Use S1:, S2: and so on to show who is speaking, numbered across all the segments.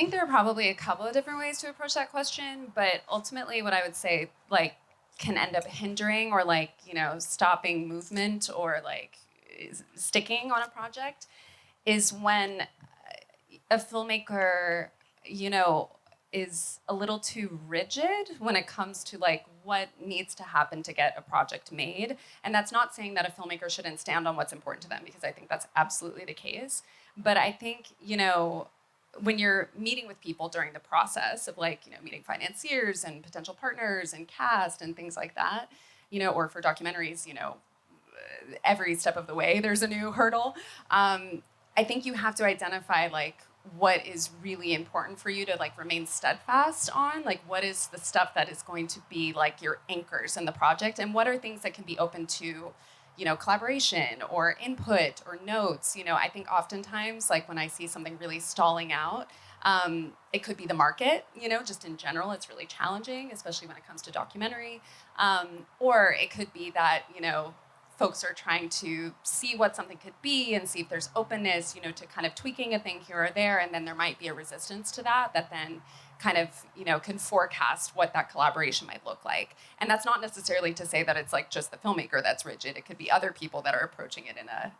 S1: I think there are probably a couple of different ways to approach that question, but ultimately what I would say like can end up hindering or like, stopping movement or like sticking on a project is when a filmmaker, you know, is a little too rigid when it comes to like what needs to happen to get a project made. And that's not saying that a filmmaker shouldn't stand on what's important to them, because I think that's absolutely the case. But I think, when you're meeting with people during the process of like, meeting financiers and potential partners and cast and things like that, or for documentaries, every step of the way there's a new hurdle. I think you have to identify like what is really important for you to like remain steadfast on, like what is the stuff that is going to be like your anchors in the project, and what are things that can be open to collaboration or input or notes. I think oftentimes like when I see something really stalling out, it could be the market, just in general it's really challenging, especially when it comes to documentary, or it could be that folks are trying to see what something could be and see if there's openness, to kind of tweaking a thing here or there. And then there might be a resistance to that then kind of, can forecast what that collaboration might look like. And that's not necessarily to say that it's like just the filmmaker that's rigid. It could be other people that are approaching it in a,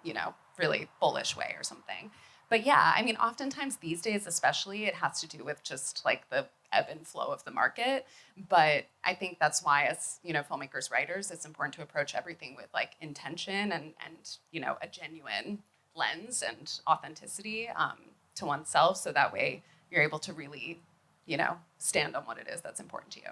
S1: really bullish way or something. But yeah, I mean, oftentimes these days, especially, it has to do with just like the ebb and flow of the market. But I think that's why, as filmmakers, writers, it's important to approach everything with like intention and a genuine lens and authenticity, to oneself, so that way you're able to really stand on what it is that's important to you.